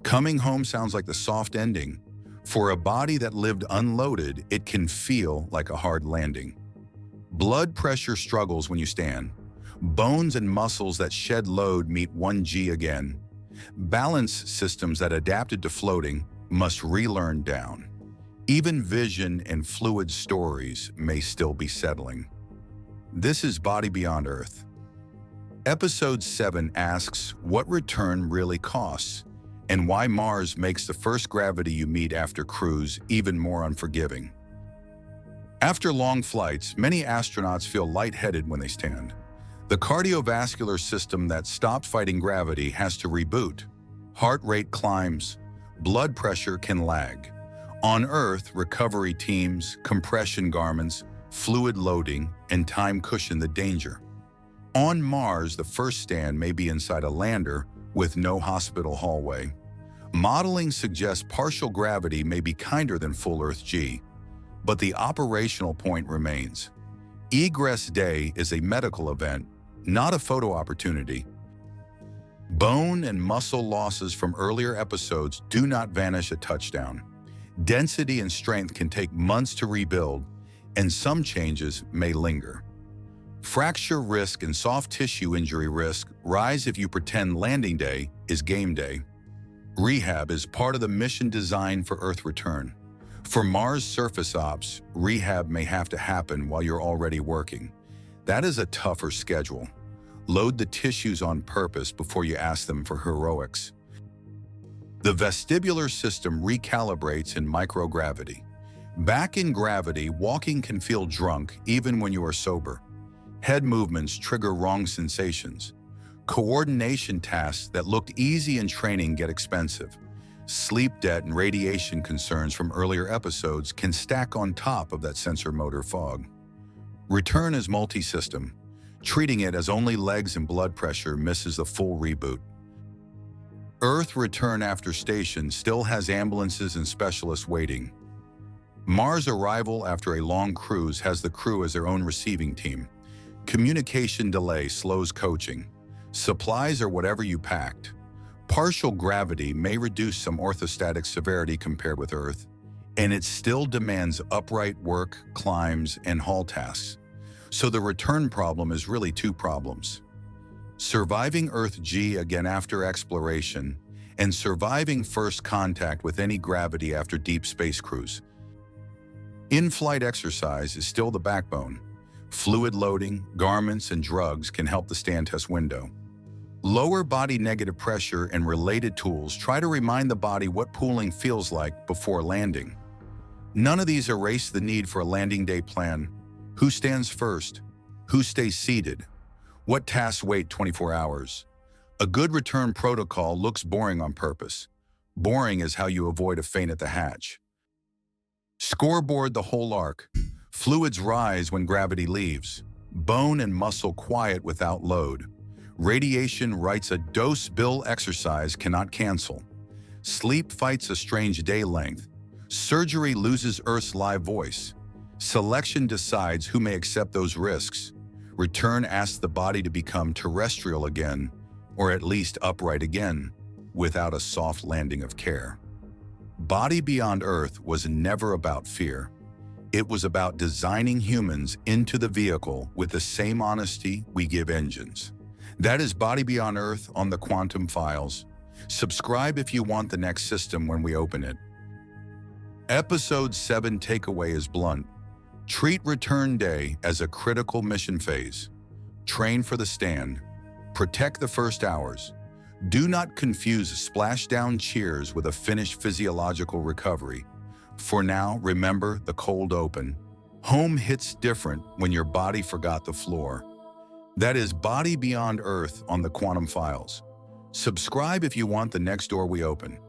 Coming home sounds like the soft ending. For a body that lived unloaded, it can feel like a hard landing. Blood pressure struggles when you stand. Bones and muscles that shed load meet 1G again. Balance systems that adapted to floating must relearn down. Even vision and fluid stories may still be settling. This is Body Beyond Earth. Episode 7 asks what return really costs and why Mars makes the first gravity you meet after cruise even more unforgiving. After long flights, many astronauts feel lightheaded when they stand. The cardiovascular system that stopped fighting gravity has to reboot. Heart rate climbs, blood pressure can lag. On Earth, recovery teams, compression garments, fluid loading, and time cushion the danger. On Mars, the first stand may be inside a lander with no hospital hallway. Modeling suggests partial gravity may be kinder than full Earth G, but the operational point remains. Egress day is a medical event, not a photo opportunity. Bone and muscle losses from earlier episodes do not vanish at touchdown. Density and strength can take months to rebuild, and some changes may linger. Fracture risk and soft tissue injury risk rise if you pretend landing day is game day. Rehab is part of the mission designed for Earth return. For Mars surface ops, rehab may have to happen while you're already working. That is a tougher schedule. Load the tissues on purpose before you ask them for heroics. The vestibular system recalibrates in microgravity. Back in gravity, walking can feel drunk even when you are sober. Head movements trigger wrong sensations. Coordination tasks that looked easy in training get expensive. Sleep debt and radiation concerns from earlier episodes can stack on top of that sensor motor fog. Return is multi-system. Treating it as only legs and blood pressure misses the full reboot. Earth return after station still has ambulances and specialists waiting. Mars arrival after a long cruise has the crew as their own receiving team. Communication delay slows coaching. Supplies are whatever you packed. Partial gravity may reduce some orthostatic severity compared with Earth, and it still demands upright work, climbs, and haul tasks. So the return problem is really two problems. Surviving Earth G again after exploration, and surviving first contact with any gravity after deep space cruise. In-flight exercise is still the backbone. Fluid loading, garments, and drugs can help the stand test window. Lower body negative pressure and related tools try to remind the body what pooling feels like before landing. None of these erase the need for a landing day plan. Who stands first? Who stays seated? What tasks wait 24 hours? A good return protocol looks boring on purpose. Boring is how you avoid a faint at the hatch. Scoreboard the whole arc. Fluids rise when gravity leaves. Bone and muscle quiet without load. Radiation writes a dose Bill exercise cannot cancel. Sleep fights a strange day length. Surgery loses Earth's live voice. Selection decides who may accept those risks. Return asks the body to become terrestrial again, or at least upright again, without a soft landing of care. Body Beyond Earth was never about fear. It was about designing humans into the vehicle with the same honesty we give engines. That is Body Beyond Earth on the Quantum Files. Subscribe if you want the next system when we open it. Episode 7 takeaway is blunt. Treat return day as a critical mission phase. Train for the stand. Protect the first hours. Do not confuse splashdown cheers with a finished physiological recovery. For now, remember the cold open. Home hits different when your body forgot the floor. That is Body Beyond Earth on the Quantum Files. Subscribe if you want the next door we open.